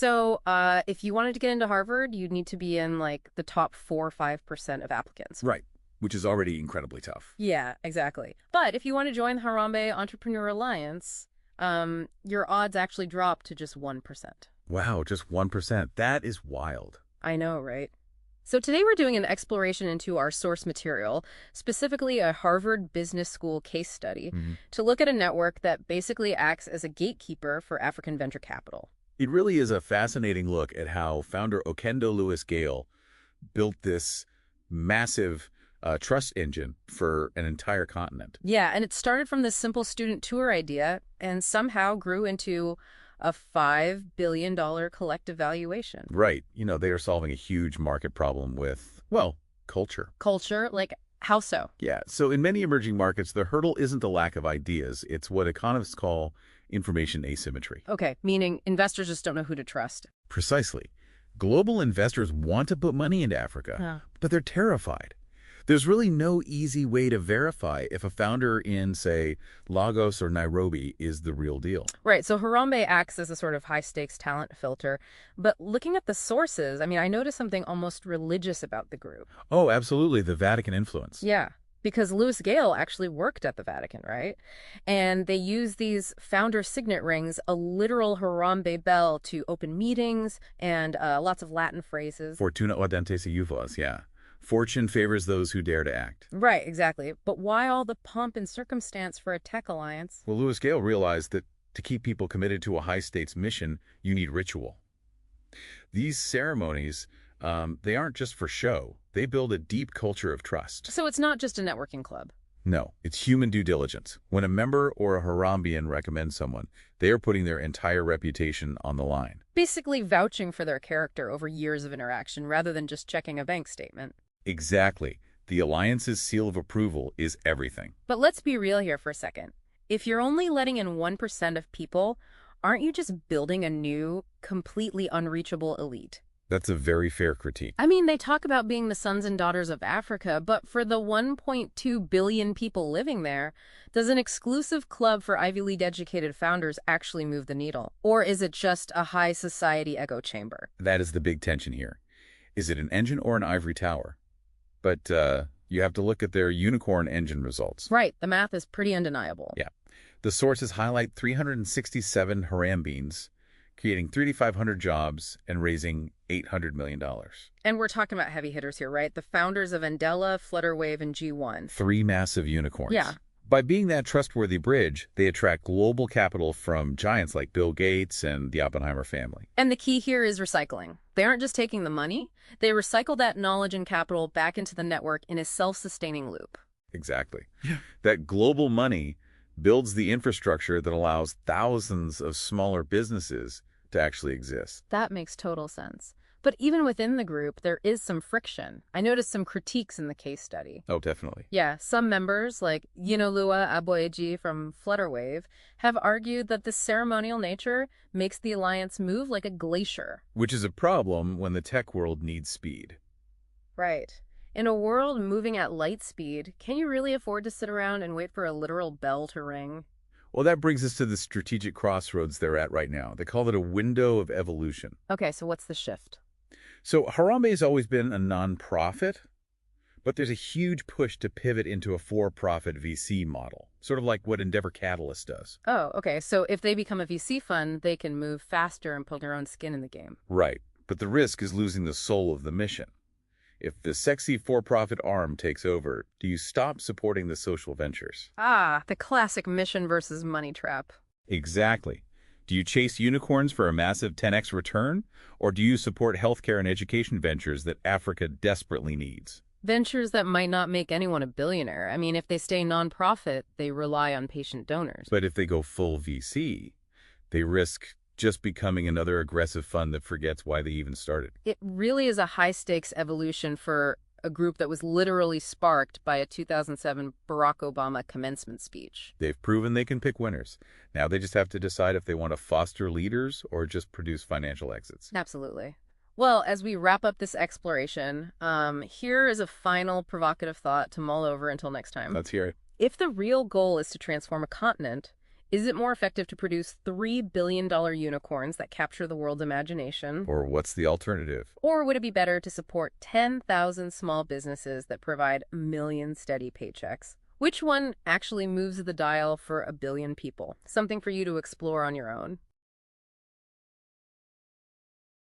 So if you wanted to get into Harvard, you'd need to be in like the top 4 or 5% of applicants. Right, which is already incredibly tough. Yeah, exactly. But if you want to join the Harambe Entrepreneur Alliance, your odds actually drop to just 1%. Wow, just 1%. That is wild. I know, right? So today we're doing an exploration into our source material, specifically a Harvard Business School case study, to look at a network that basically acts as a gatekeeper for African venture capital. It really is a fascinating look at how founder Okendo Lewis Gale built this massive trust engine for an entire continent. Yeah, and it started from this simple student tour idea and somehow grew into a $5 billion collective valuation. Right. You know, they are solving a huge market problem with, well, culture. Culture? Like, how so? Yeah. So in many emerging markets, the hurdle isn't the lack of ideas. It's what economists call information asymmetry. Okay, meaning investors just don't know who to trust. Precisely. Global investors want to put money into Africa, but they're terrified. There's really no easy way to verify if a founder in, say, Lagos or Nairobi is the real deal. Right, so Harambe acts as a sort of high-stakes talent filter. But looking at the sources, I mean, I noticed something almost religious about the group. Oh, absolutely, the Vatican influence. Yeah, because Lewis Gale actually worked at the Vatican, right? And they use these founder signet rings, a literal Harambe bell, to open meetings and lots of Latin phrases. Fortuna audente se juvas, yeah. Fortune favors those who dare to act. Right, exactly. But why all the pomp and circumstance for a tech alliance? Well, Lewis Gale realized that to keep people committed to a high-stakes mission, you need ritual. These ceremonies, they aren't just for show. They build a deep culture of trust. So it's not just a networking club. No, it's human due diligence. When a member or a Harambean recommends someone, they are putting their entire reputation on the line. Basically vouching for their character over years of interaction rather than just checking a bank statement. Exactly. The alliance's seal of approval is everything. But let's be real here for a second. If you're only letting in 1% of people, aren't you just building a new, completely unreachable elite? That's a very fair critique. I mean, they talk about being the sons and daughters of Africa, but for the 1.2 billion people living there, does an exclusive club for Ivy League-educated founders actually move the needle? Or is it just a high society echo chamber? That is the big tension here. Is it an engine or an ivory tower? But you have to look at their unicorn engine results. Right. The math is pretty undeniable. Yeah. The sources highlight 367 Harambeans, creating 3,500 jobs and raising $800 million. And we're talking about heavy hitters here, right? The founders of Andela, Flutterwave, and G1. 3 massive unicorns. Yeah. By being that trustworthy bridge, they attract global capital from giants like Bill Gates and the Oppenheimer family. And the key here is recycling. They aren't just taking the money. They recycle that knowledge and capital back into the network in a self-sustaining loop. Exactly. That global money builds the infrastructure that allows thousands of smaller businesses to actually exist. That makes total sense. But even within the group, there is some friction. I noticed some critiques in the case study. Oh, definitely. Yeah, some members, like Yinoluwa Aboyeji from Flutterwave, have argued that this ceremonial nature makes the alliance move like a glacier. Which is a problem when the tech world needs speed. Right. In a world moving at light speed, can you really afford to sit around and wait for a literal bell to ring? Well, that brings us to the strategic crossroads they're at right now. They call it a window of evolution. Okay, so what's the shift? So Harambe has always been a nonprofit, but there's a huge push to pivot into a for-profit VC model, sort of like what Endeavor Catalyst does. Oh, okay. So if they become a VC fund, they can move faster and put their own skin in the game. Right. But the risk is losing the soul of the mission. If the sexy for-profit arm takes over, do you stop supporting the social ventures? Ah, the classic mission versus money trap. Exactly. Do you chase unicorns for a massive 10x return, or do you support healthcare and education ventures that Africa desperately needs? Ventures that might not make anyone a billionaire. I mean, if they stay nonprofit, they rely on patient donors. But if they go full VC, they risk just becoming another aggressive fund that forgets why they even started. It really is a high-stakes evolution for a group that was literally sparked by a 2007 Barack Obama commencement speech. They've proven they can pick winners. Now they just have to decide if they want to foster leaders or just produce financial exits. Absolutely. Well, as we wrap up this exploration, here is a final provocative thought to mull over until next time. Let's hear it. If the real goal is to transform a continent, Is it more effective to produce $3 billion unicorns that capture the world's imagination? Or what's the alternative? Or would it be better to support 10,000 small businesses that provide a million steady paychecks? Which one actually moves the dial for a billion people? Something for you to explore on your own.